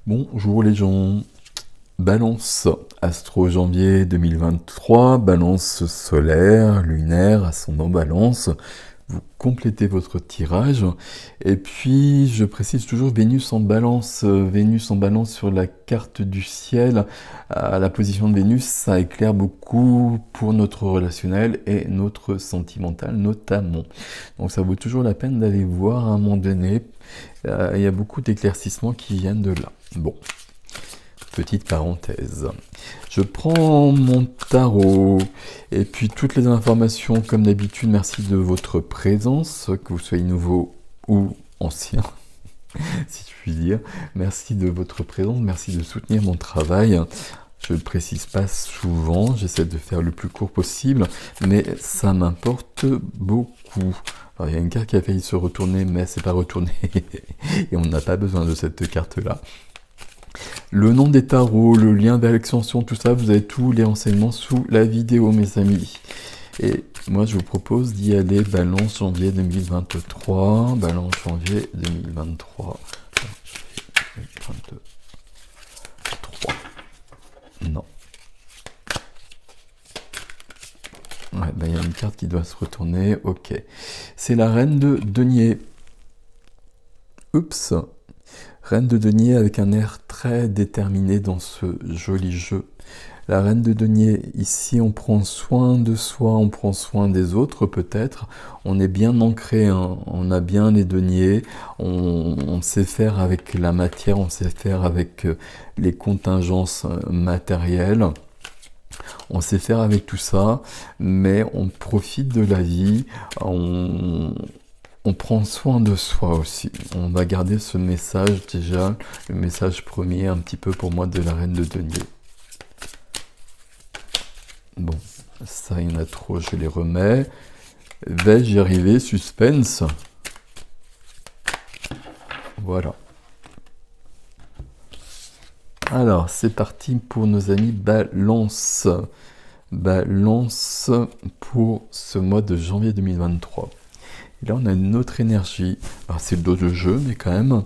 Bonjour les gens, Balance, Astro janvier 2023, Balance solaire, lunaire, ascendant Balance, vous complétez votre tirage, et puis je précise toujours Vénus en Balance sur la carte du ciel, la position de Vénus, ça éclaire beaucoup pour notre relationnel et notre sentimental notamment. Donc ça vaut toujours la peine d'aller voir à un moment donné, il y a beaucoup d'éclaircissements qui viennent de là. Bon. Petite parenthèse. Je prends mon tarot et puis toutes les informations comme d'habitude. Merci de votre présence, que vous soyez nouveau ou ancien, si je puis dire. Merci de votre présence, merci de soutenir mon travail. Je ne le précise pas souvent, j'essaie de faire le plus court possible, mais ça m'importe beaucoup. Alors, il y a une carte qui a failli se retourner, mais c'est pas retourné et on n'a pas besoin de cette carte-là. Le nom des tarots, le lien vers l'extension, tout ça, vous avez tous les renseignements sous la vidéo, mes amis. Et moi, je vous propose d'y aller. Balance janvier 2023. Balance janvier 2023. Non. Ouais, ben, il y a une carte qui doit se retourner. Ok. C'est la reine de denier. Oups. Reine de denier avec un air très déterminé dans ce joli jeu. La reine de denier, ici on prend soin de soi, on prend soin des autres peut-être. On est bien ancré, hein. On a bien les deniers, on sait faire avec la matière, on sait faire avec les contingences matérielles. On sait faire avec tout ça, mais on profite de la vie, on prend soin de soi aussi. On va garder ce message déjà, le message premier un petit peu pour moi de la reine de denier. Bon, ça il y en a trop, je les remets. Vais-je y arriver? Suspense. Voilà. Alors, c'est parti pour nos amis Balance. Balance pour ce mois de janvier 2023. Et là, on a une autre énergie. Alors, c'est le dos de jeu, mais quand même.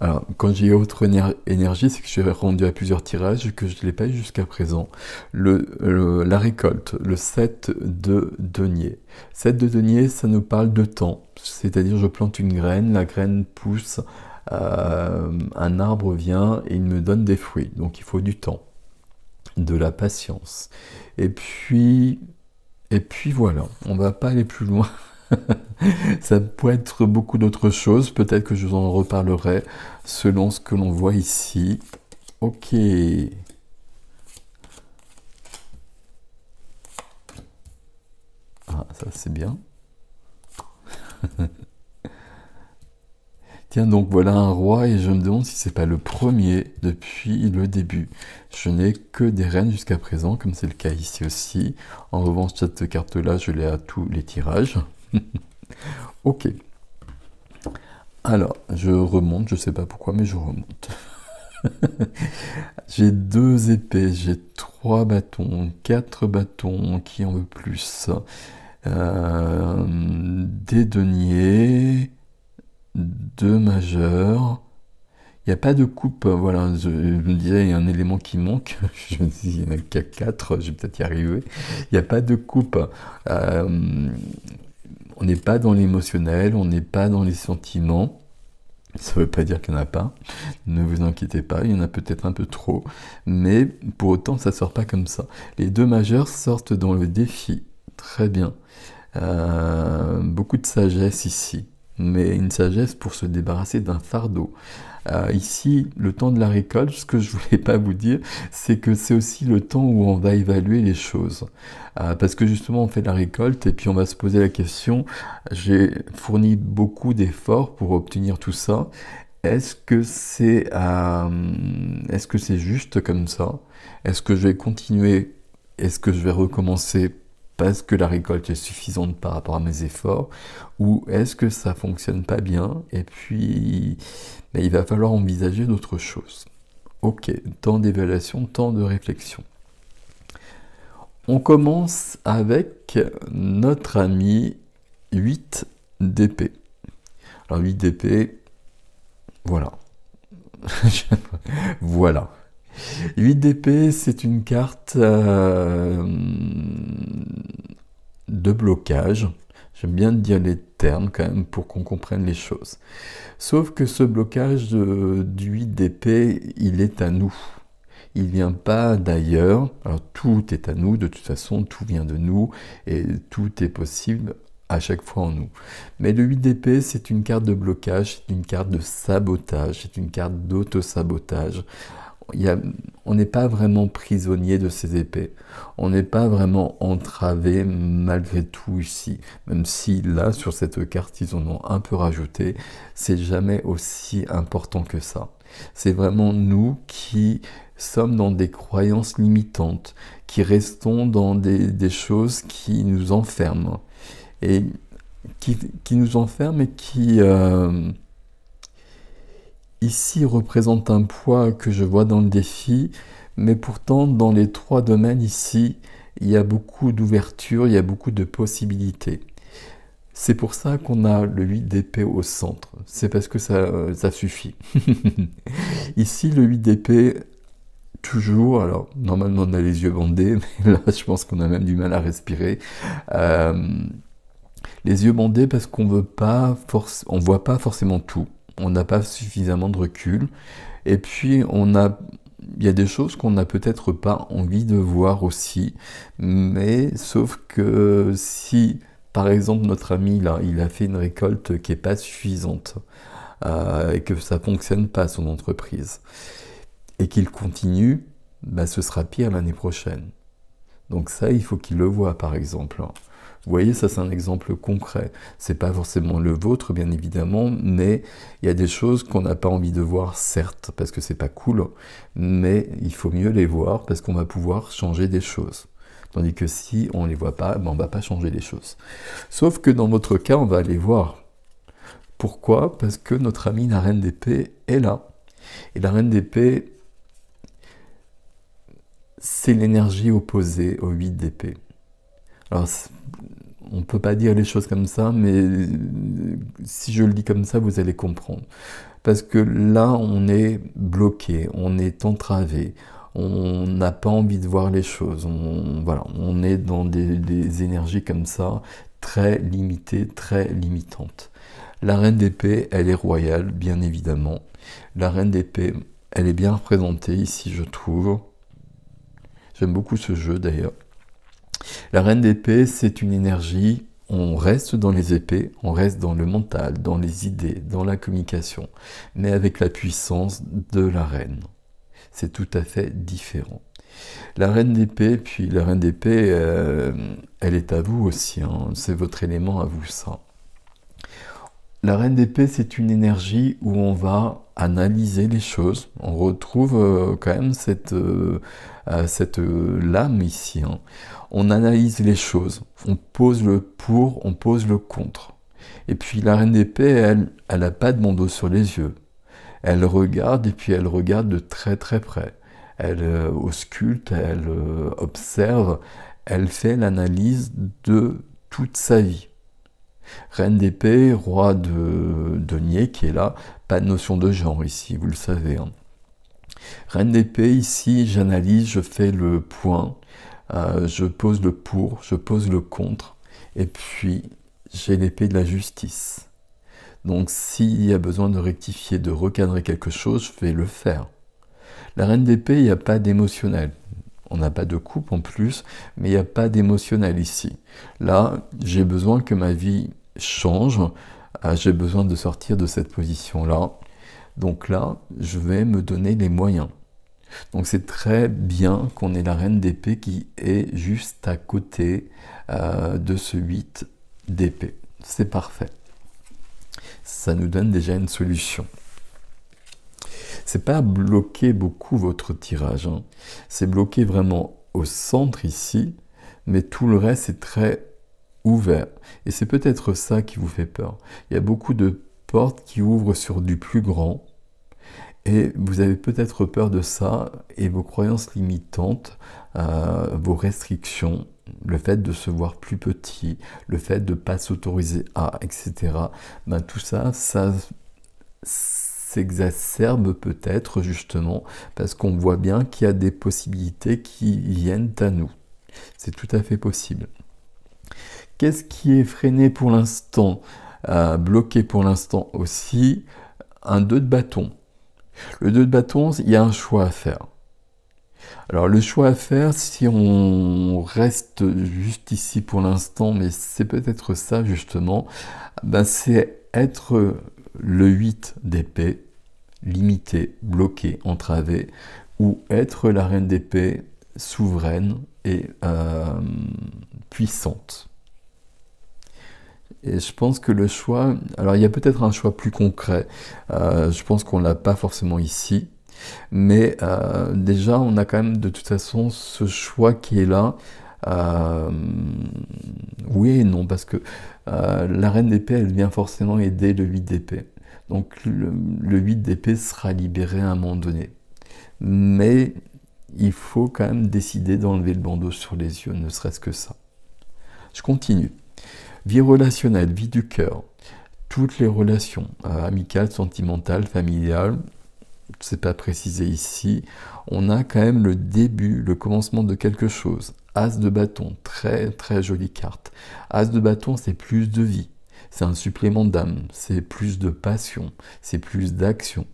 Alors, quand j'ai autre énergie, c'est que je suis rendu à plusieurs tirages et que je ne l'ai pas eu jusqu'à présent. La récolte, le 7 de denier. 7 de denier, ça nous parle de temps. C'est-à-dire, je plante une graine, la graine pousse, un arbre vient et il me donne des fruits. Donc, il faut du temps, de la patience. Et puis voilà, on va pas aller plus loin. Ça peut être beaucoup d'autres choses, peut-être que je vous en reparlerai selon ce que l'on voit ici. Ok. Ah, ça c'est bien. Tiens, donc voilà un roi et je me demande si c'est pas le premier depuis le début. Je n'ai que des reines jusqu'à présent, comme c'est le cas ici aussi. En revanche, cette carte-là, je l'ai à tous les tirages. Ok. Alors, je remonte, je sais pas pourquoi, mais je remonte. J'ai 2 épées, j'ai 3 bâtons, 4 bâtons, qui en veut plus. Des deniers, 2 majeurs. Il n'y a pas de coupe, voilà, je me disais, il y a un élément qui manque. Je me dis, il n'y en a qu'à 4, je vais peut-être y arriver. Il n'y a pas de coupe. On n'est pas dans l'émotionnel, on n'est pas dans les sentiments. Ça ne veut pas dire qu'il n'y en a pas. Ne vous inquiétez pas, il y en a peut-être un peu trop. Mais pour autant, ça ne sort pas comme ça. Les 2 majeurs sortent dans le défi. Très bien. Beaucoup de sagesse ici. Mais une sagesse pour se débarrasser d'un fardeau. Ici, le temps de la récolte, ce que je voulais pas vous dire, c'est que c'est aussi le temps où on va évaluer les choses. Parce que justement, on fait la récolte et puis on va se poser la question, j'ai fourni beaucoup d'efforts pour obtenir tout ça. Est-ce que c'est juste comme ça? Est-ce que je vais continuer? Est-ce que je vais recommencer parce que la récolte est suffisante par rapport à mes efforts? Ou est-ce que ça fonctionne pas bien? Et puis, il va falloir envisager d'autres choses. Ok, temps d'évaluation, temps de réflexion. On commence avec notre ami 8 d'épée. Alors 8 d'épée, voilà. Voilà. 8 d'épée, c'est une carte de blocage. J'aime bien dire les termes quand même pour qu'on comprenne les choses. Sauf que ce blocage du 8 d'épée, il est à nous. Il vient pas d'ailleurs. Alors tout est à nous, de toute façon, tout vient de nous et tout est possible à chaque fois en nous. Mais le 8 d'épée, c'est une carte de blocage, c'est une carte de sabotage, c'est une carte d'auto-sabotage. On n'est pas vraiment prisonnier de ces épées. On n'est pas vraiment entravé malgré tout ici. Même si là, sur cette carte, ils en ont un peu rajouté, c'est jamais aussi important que ça. C'est vraiment nous qui sommes dans des croyances limitantes, qui restons dans des choses qui nous enferment. Et qui nous enferment et qui... ici représente un poids que je vois dans le défi, mais pourtant dans les 3 domaines ici, il y a beaucoup d'ouverture, il y a beaucoup de possibilités. C'est pour ça qu'on a le 8 d'épée au centre, c'est parce que ça suffit. Ici, le 8 d'épée, toujours, alors normalement on a les yeux bandés, mais là je pense qu'on a même du mal à respirer. Les yeux bandés parce qu'on veut pas, on voit pas forcément tout. On n'a pas suffisamment de recul. Et puis, il y a des choses qu'on n'a peut-être pas envie de voir aussi. Mais sauf que si, par exemple, notre ami, là, il a fait une récolte qui n'est pas suffisante et que ça ne fonctionne pas, son entreprise, et qu'il continue, bah, ce sera pire l'année prochaine. Donc ça, il faut qu'il le voie, par exemple. Vous voyez, ça c'est un exemple concret. C'est pas forcément le vôtre, bien évidemment, mais il y a des choses qu'on n'a pas envie de voir, certes, parce que c'est pas cool, mais il faut mieux les voir parce qu'on va pouvoir changer des choses. Tandis que si on les voit pas, ben on va pas changer les choses. Sauf que dans votre cas, on va les voir. Pourquoi? Parce que notre amie la reine d'épée est là. Et la reine d'épée, c'est l'énergie opposée au 8 d'épée. Alors, on ne peut pas dire les choses comme ça, mais si je le dis comme ça, vous allez comprendre. Parce que là, on est bloqué, on est entravé, on n'a pas envie de voir les choses. Voilà, on est dans des énergies comme ça, très limitées, très limitantes. La reine d'épée, elle est royale, bien évidemment. La reine d'épée, elle est bien représentée ici, je trouve. J'aime beaucoup ce jeu, d'ailleurs. La reine d'épée, c'est une énergie, on reste dans les épées, on reste dans le mental, dans les idées, dans la communication, mais avec la puissance de la reine. C'est tout à fait différent. La reine d'épée, puis la reine d'épée, elle est à vous aussi, hein, c'est votre élément à vous, ça. La reine d'épée, c'est une énergie où on va analyser les choses. On retrouve quand même cette lame ici, hein. On analyse les choses, on pose le pour, on pose le contre. Et puis la reine d'épée, elle n'a pas de bandeau sur les yeux. Elle regarde et puis elle regarde de très très près. Elle ausculte, elle observe, elle fait l'analyse de toute sa vie. Reine d'épée, roi de denier qui est là, pas de notion de genre ici, vous le savez, hein. Reine d'épée, ici, j'analyse, je fais le point, je pose le pour, je pose le contre, et puis j'ai l'épée de la justice. Donc s'il y a besoin de rectifier, de recadrer quelque chose, je vais le faire. La reine d'épée, il n'y a pas d'émotionnel. On n'a pas de coupe en plus, mais il n'y a pas d'émotionnel ici. Là, j'ai besoin que ma vie change, j'ai besoin de sortir de cette position-là. Donc là, je vais me donner les moyens. Donc c'est très bien qu'on ait la reine d'épée qui est juste à côté de ce 8 d'épée. C'est parfait. Ça nous donne déjà une solution. C'est pas bloquer beaucoup votre tirage, hein. C'est bloqué vraiment au centre ici, mais tout le reste est très ouvert. Et c'est peut-être ça qui vous fait peur. Il y a beaucoup de portes qui ouvrent sur du plus grand, et vous avez peut-être peur de ça, et vos croyances limitantes, vos restrictions, le fait de se voir plus petit, le fait de ne pas s'autoriser à, etc. Ben, tout ça, c'est s'exacerbe peut-être justement parce qu'on voit bien qu'il y a des possibilités qui viennent à nous. C'est tout à fait possible. Qu'est-ce qui est freiné pour l'instant, bloqué pour l'instant aussi? Un 2 de bâton. Le 2 de bâton, il y a un choix à faire. Alors le choix à faire, si on reste juste ici pour l'instant, mais c'est peut-être ça justement, ben c'est être le 8 d'épée, limité, bloqué, entravé, ou être la reine d'épée souveraine et puissante. Et je pense que le choix, alors il y a peut-être un choix plus concret, je pense qu'on l'a pas forcément ici, mais déjà on a quand même de toute façon ce choix qui est là, oui et non, parce que la reine d'épée elle vient forcément aider le 8 d'épée, donc le 8 d'épée sera libéré à un moment donné, mais il faut quand même décider d'enlever le bandeau sur les yeux, ne serait-ce que ça. Je continue. Vie relationnelle, vie du cœur, toutes les relations, amicales, sentimentales, familiales, c'est pas précisé ici, on a quand même le début, le commencement de quelque chose. As de bâton, très très jolie carte. As de bâton, c'est plus de vie, c'est un supplément d'âme, c'est plus de passion, c'est plus d'action.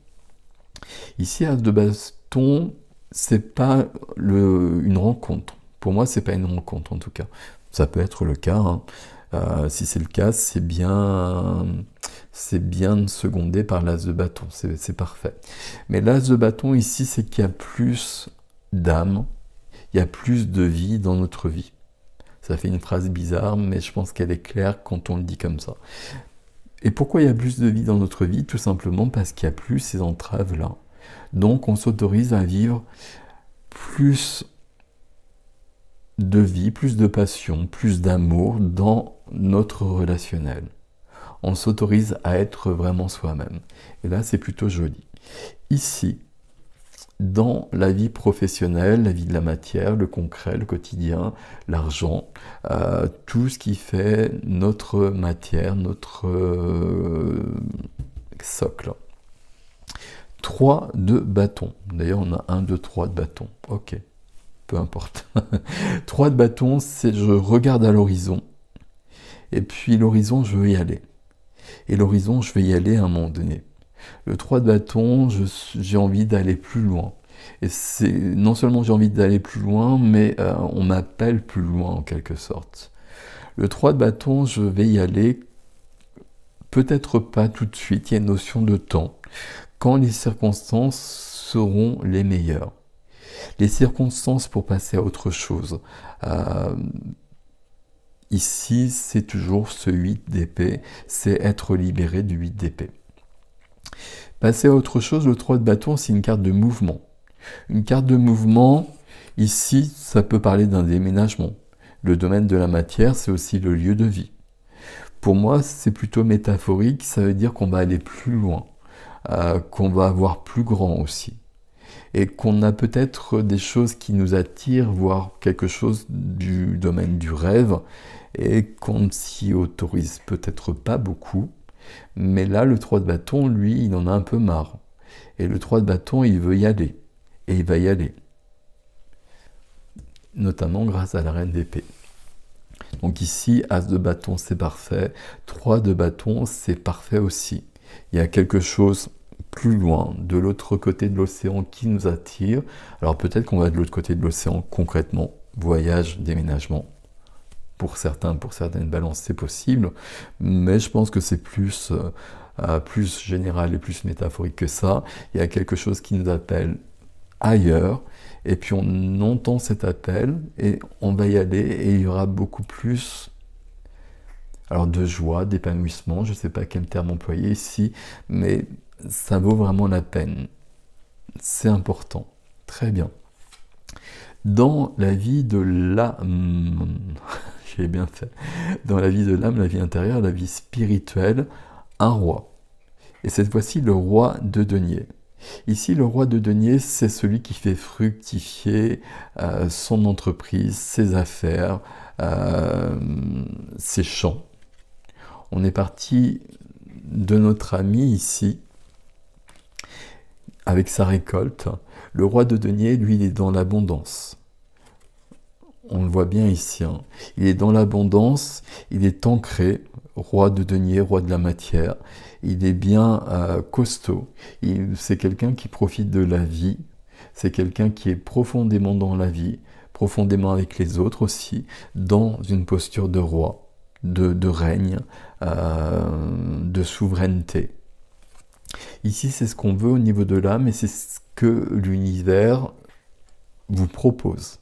Ici, As de bâton, c'est pas une rencontre. Pour moi, c'est pas une rencontre en tout cas. Ça peut être le cas, hein. Si c'est le cas, c'est bien secondé par l'as de bâton, c'est parfait. Mais l'as de bâton ici, c'est qu'il y a plus d'âme, il y a plus de vie dans notre vie. Ça fait une phrase bizarre, mais je pense qu'elle est claire quand on le dit comme ça. Et pourquoi il y a plus de vie dans notre vie? Tout simplement parce qu'il n'y a plus ces entraves-là. Donc on s'autorise à vivre plus de vie, plus de passion, plus d'amour dans notre relationnel. On s'autorise à être vraiment soi-même. Et là, c'est plutôt joli. Ici, dans la vie professionnelle, la vie de la matière, le concret, le quotidien, l'argent, tout ce qui fait notre matière, notre socle. 3 de bâton. D'ailleurs, on a 1, 2, 3 de bâton. Ok, peu importe. 3 de bâton, c'est je regarde à l'horizon. Et puis l'horizon, je veux y aller. Et l'horizon, je vais y aller à un moment donné. Le 3 de bâton, j'ai envie d'aller plus loin. Et c'est non seulement j'ai envie d'aller plus loin, mais on m'appelle plus loin en quelque sorte. Le 3 de bâton, je vais y aller, peut-être pas tout de suite, il y a une notion de temps, quand les circonstances seront les meilleures. Les circonstances pour passer à autre chose. Ici, c'est toujours ce 8 d'épée, c'est être libéré du 8 d'épée. Passer à autre chose, le 3 de bâton, c'est une carte de mouvement. Une carte de mouvement, ici, ça peut parler d'un déménagement. Le domaine de la matière, c'est aussi le lieu de vie. Pour moi, c'est plutôt métaphorique, ça veut dire qu'on va aller plus loin, qu'on va avoir plus grand aussi. Et qu'on a peut-être des choses qui nous attirent, voire quelque chose du domaine du rêve, et qu'on ne s'y autorise peut-être pas beaucoup. Mais là, le 3 de bâton, lui, il en a un peu marre. Et le 3 de bâton, il veut y aller. Et il va y aller. Notamment grâce à la reine d'épée. Donc ici, As de bâton, c'est parfait. 3 de bâton, c'est parfait aussi. Il y a quelque chose plus loin, de l'autre côté de l'océan qui nous attire. Alors peut-être qu'on va de l'autre côté de l'océan concrètement. Voyage, déménagement. Pour certains, pour certaines balances, c'est possible. Mais je pense que c'est plus général et plus métaphorique que ça. Il y a quelque chose qui nous appelle ailleurs. Et puis on entend cet appel et on va y aller et il y aura beaucoup plus alors de joie, d'épanouissement, je ne sais pas quel terme employer ici, mais ça vaut vraiment la peine. C'est important. Très bien. Dans la vie de l'âme, j'ai bien fait, dans la vie de l'âme, la vie intérieure, la vie spirituelle, un roi. Et cette fois-ci, le roi de denier. Ici, le roi de denier, c'est celui qui fait fructifier son entreprise, ses affaires, ses champs. On est parti de notre ami ici, avec sa récolte. Le roi de denier, lui, il est dans l'abondance. On le voit bien ici. Hein. Il est dans l'abondance, il est ancré, roi de denier, roi de la matière. Il est bien costaud. C'est quelqu'un qui profite de la vie. C'est quelqu'un qui est profondément dans la vie, profondément avec les autres aussi, dans une posture de roi, de règne, de souveraineté. Ici, c'est ce qu'on veut au niveau de l'âme et c'est ce que l'univers vous propose.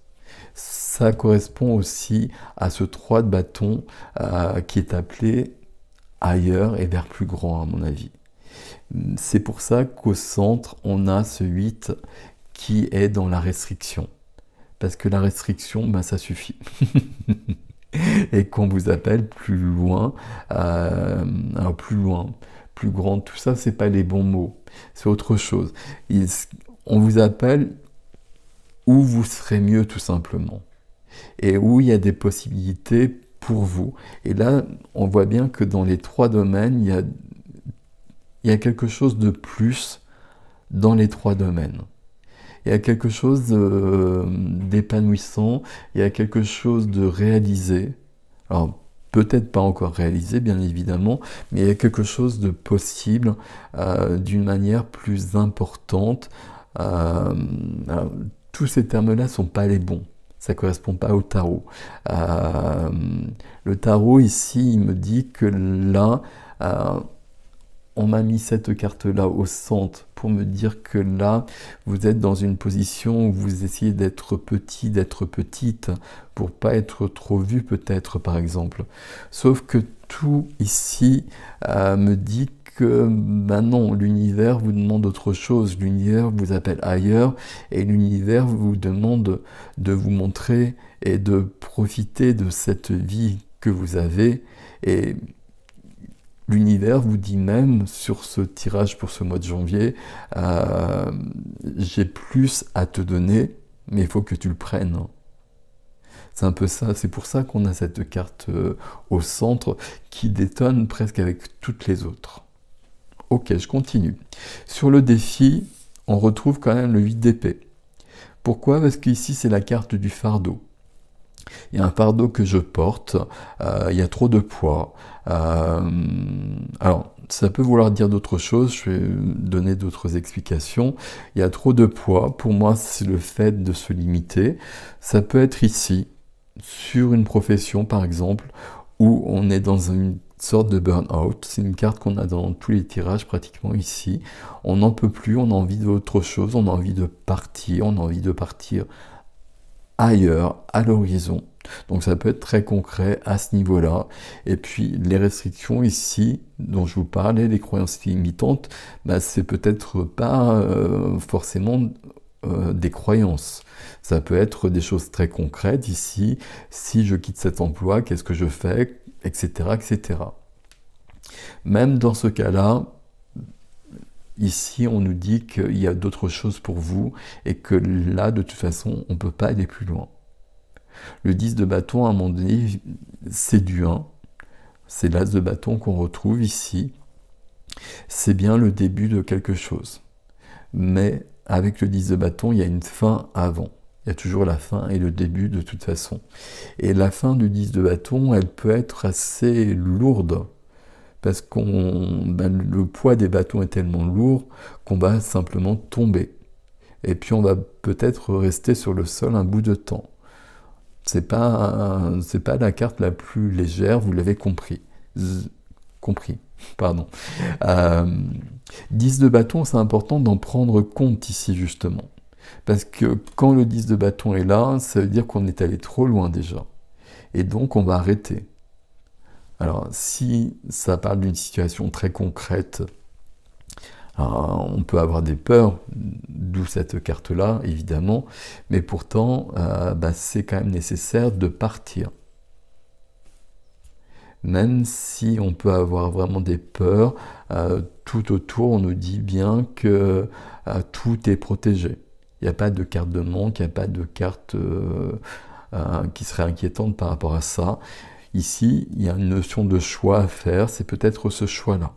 Ça correspond aussi à ce 3 de bâton qui est appelé ailleurs et vers plus grand, à mon avis. C'est pour ça qu'au centre, on a ce 8 qui est dans la restriction. Parce que la restriction, ben, ça suffit. Et qu'on vous appelle plus loin, plus grand, tout ça, c'est pas les bons mots. C'est autre chose. On vous appelle où vous serez mieux, tout simplement. Et où il y a des possibilités pour vous. Et là, on voit bien que dans les 3 domaines, il y a quelque chose de plus dans les 3 domaines. Il y a quelque chose d'épanouissant, il y a quelque chose de réalisé. Alors, peut-être pas encore réalisé, bien évidemment, mais il y a quelque chose de possible d'une manière plus importante. Alors, tous ces termes-là ne sont pas les bons. Ça ne correspond pas au tarot. Le tarot, ici, il me dit que là, on m'a mis cette carte-là au centre pour me dire que là, vous êtes dans une position où vous essayez d'être petit, d'être petite, pour pas être trop vu peut-être, par exemple. Sauf que tout ici me dit que ben non, l'univers vous demande autre chose, l'univers vous appelle ailleurs, et l'univers vous demande de vous montrer et de profiter de cette vie que vous avez, et l'univers vous dit même, sur ce tirage pour ce mois de janvier, j'ai plus à te donner, mais il faut que tu le prennes. C'est un peu ça, c'est pour ça qu'on a cette carte au centre qui détonne presque avec toutes les autres. Ok, je continue. Sur le défi, on retrouve quand même le 8 d'épée. Pourquoi? Parce qu'ici, c'est la carte du fardeau. Il y a un fardeau que je porte, il y a trop de poids. Alors, ça peut vouloir dire d'autres choses, je vais donner d'autres explications. Il y a trop de poids, pour moi c'est le fait de se limiter. Ça peut être ici, sur une profession par exemple, où on est dans une sorte de burn-out. C'est une carte qu'on a dans tous les tirages pratiquement ici. On n'en peut plus, on a envie d'autre chose, on a envie de partir, on a envie de partir ailleurs, à l'horizon. Donc ça peut être très concret à ce niveau-là. Et puis les restrictions ici, dont je vous parlais, les croyances limitantes, bah, c'est peut-être pas forcément des croyances. Ça peut être des choses très concrètes ici. Si je quitte cet emploi, qu'est-ce que je fais, etc., etc. Même dans ce cas-là, ici, on nous dit qu'il y a d'autres choses pour vous et que là, de toute façon, on ne peut pas aller plus loin. Le 10 de bâton, à un moment donné, c'est du 1. C'est l'as de bâton qu'on retrouve ici. C'est bien le début de quelque chose. Mais avec le 10 de bâton, il y a une fin avant. Il y a toujours la fin et le début de toute façon. Et la fin du 10 de bâton, elle peut être assez lourde. Parce que le poids des bâtons est tellement lourd qu'on va simplement tomber. Et puis on va peut-être rester sur le sol un bout de temps. C'est pas la carte la plus légère, vous l'avez compris. Pardon. 10 de bâton, c'est important d'en prendre compte ici justement. Parce que quand le 10 de bâton est là, ça veut dire qu'on est allé trop loin déjà. Et donc on va arrêter. Alors, si ça parle d'une situation très concrète, on peut avoir des peurs, d'où cette carte-là, évidemment, mais pourtant, c'est quand même nécessaire de partir. Même si on peut avoir vraiment des peurs, tout autour, on nous dit bien que tout est protégé. Il n'y a pas de carte de manque, il n'y a pas de carte qui serait inquiétante par rapport à ça. Ici, il y a une notion de choix à faire, c'est peut-être ce choix-là.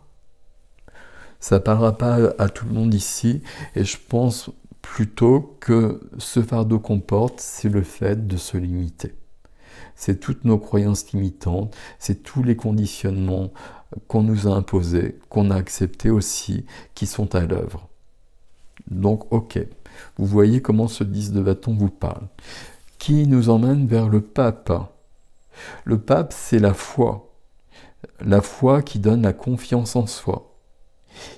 Ça parlera pas à tout le monde ici, et je pense plutôt que ce fardeau qu'on porte, c'est le fait de se limiter. C'est toutes nos croyances limitantes, c'est tous les conditionnements qu'on nous a imposés, qu'on a acceptés aussi, qui sont à l'œuvre. Donc, ok, vous voyez comment ce 10 de bâton vous parle. Qui nous emmène vers le pape. Le pape, c'est la foi qui donne la confiance en soi.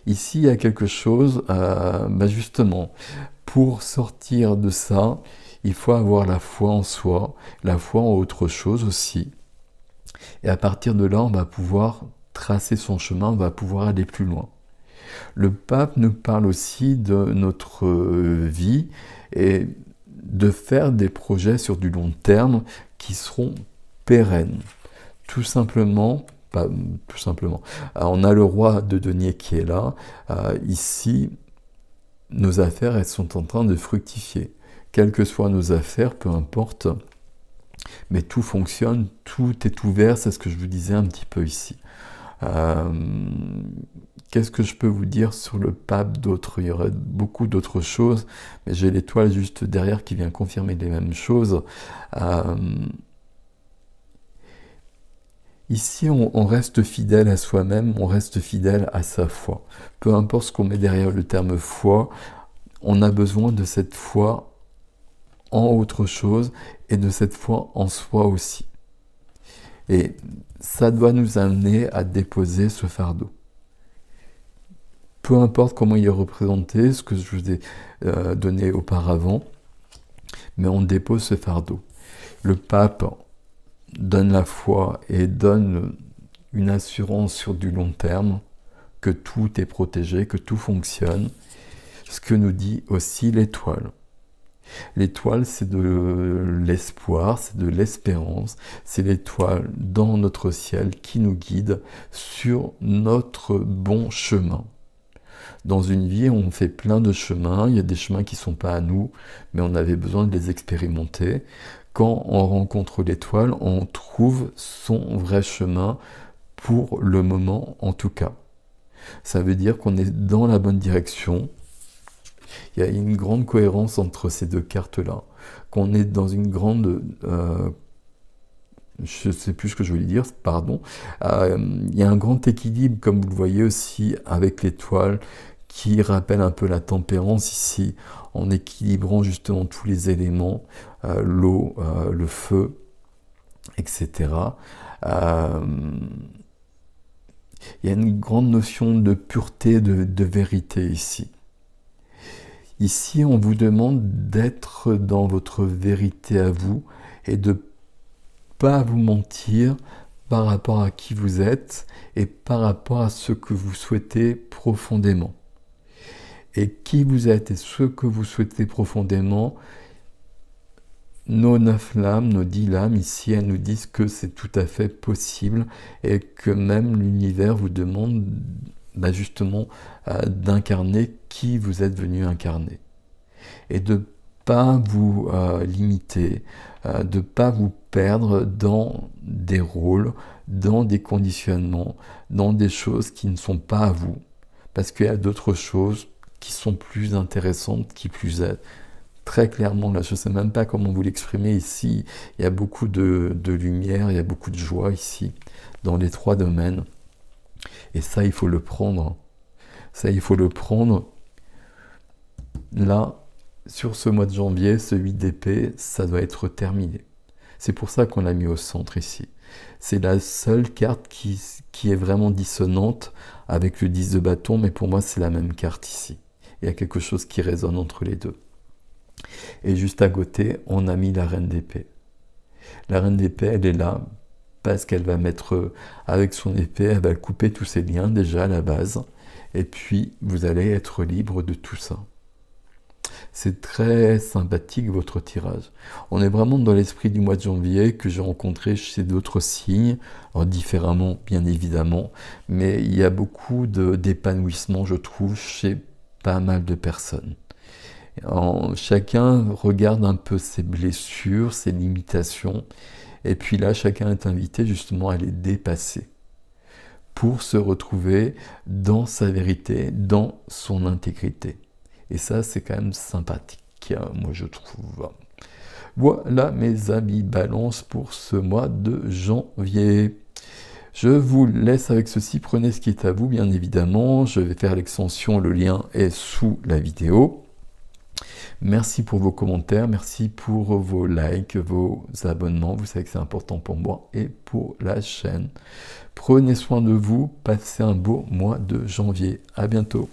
Ici, il y a quelque chose, justement, pour sortir de ça, il faut avoir la foi en soi, la foi en autre chose aussi. Et à partir de là, on va pouvoir tracer son chemin, on va pouvoir aller plus loin. Le pape nous parle aussi de notre vie et de faire des projets sur du long terme qui seront pérennes. Tout simplement, pas tout simplement. On a le roi de denier qui est là. Ici, nos affaires, elles sont en train de fructifier. Quelles que soient nos affaires, peu importe, mais tout fonctionne, tout est ouvert, c'est ce que je vous disais un petit peu ici. Qu'est-ce que je peux vous dire sur le pape d'autre? Il y aurait beaucoup d'autres choses, mais j'ai l'étoile juste derrière qui vient confirmer les mêmes choses. Ici, on reste fidèle à soi-même, on reste fidèle à sa foi. Peu importe ce qu'on met derrière le terme foi, on a besoin de cette foi en autre chose et de cette foi en soi aussi. Et ça doit nous amener à déposer ce fardeau. Peu importe comment il est représenté, ce que je vous ai donné auparavant, mais on dépose ce fardeau. Le pape donne la foi et donne une assurance sur du long terme, que tout est protégé, que tout fonctionne, ce que nous dit aussi l'étoile. L'étoile, c'est de l'espoir, c'est de l'espérance, c'est l'étoile dans notre ciel qui nous guide sur notre bon chemin. Dans une vie, on fait plein de chemins, il y a des chemins qui ne sont pas à nous, mais on avait besoin de les expérimenter. Quand on rencontre l'étoile, on trouve son vrai chemin, pour le moment en tout cas. Ça veut dire qu'on est dans la bonne direction. Il y a une grande cohérence entre ces deux cartes-là. Qu'on est dans une grande... je ne sais plus ce que je voulais dire, pardon. Il y a un grand équilibre, comme vous le voyez aussi, avec l'étoile, qui rappelle un peu la tempérance ici, en équilibrant justement tous les éléments, l'eau, le feu, etc. Il y a une grande notion de pureté, de vérité ici. Ici, on vous demande d'être dans votre vérité à vous et de ne pas vous mentir par rapport à qui vous êtes et par rapport à ce que vous souhaitez profondément. Et qui vous êtes et ce que vous souhaitez profondément, nos 9 lames, nos 10 lames ici, elles nous disent que c'est tout à fait possible et que même l'univers vous demande justement d'incarner qui vous êtes venu incarner. Et de ne pas vous limiter, de ne pas vous perdre dans des rôles, dans des conditionnements, dans des choses qui ne sont pas à vous. Parce qu'il y a d'autres choses qui sont plus intéressantes, qui plus aident. Très clairement, là, je ne sais même pas comment vous l'exprimer ici. Il y a beaucoup de lumière, il y a beaucoup de joie ici, dans les 3 domaines. Et ça, il faut le prendre. Ça, il faut le prendre. Là, sur ce mois de janvier, ce 8 d'épée, ça doit être terminé. C'est pour ça qu'on l'a mis au centre ici. C'est la seule carte qui est vraiment dissonante avec le 10 de bâton, mais pour moi, c'est la même carte ici. Il y a quelque chose qui résonne entre les deux. Et juste à côté, on a mis la reine d'épée. La reine d'épée, elle est là parce qu'elle va mettre, avec son épée, elle va couper tous ses liens déjà à la base. Et puis, vous allez être libre de tout ça. C'est très sympathique votre tirage. On est vraiment dans l'esprit du mois de janvier que j'ai rencontré chez d'autres signes, alors différemment bien évidemment, mais il y a beaucoup d'épanouissement, je trouve, chez pas mal de personnes. Chacun regarde un peu ses blessures, ses limitations, et puis là, chacun est invité justement à les dépasser. pour se retrouver dans sa vérité, dans son intégrité. Et ça, c'est quand même sympathique, moi je trouve. Voilà mes amis Balance pour ce mois de janvier. Je vous laisse avec ceci, prenez ce qui est à vous, bien évidemment. Je vais faire l'extension, le lien est sous la vidéo. Merci pour vos commentaires, merci pour vos likes, vos abonnements. Vous savez que c'est important pour moi et pour la chaîne. Prenez soin de vous, passez un beau mois de janvier. À bientôt.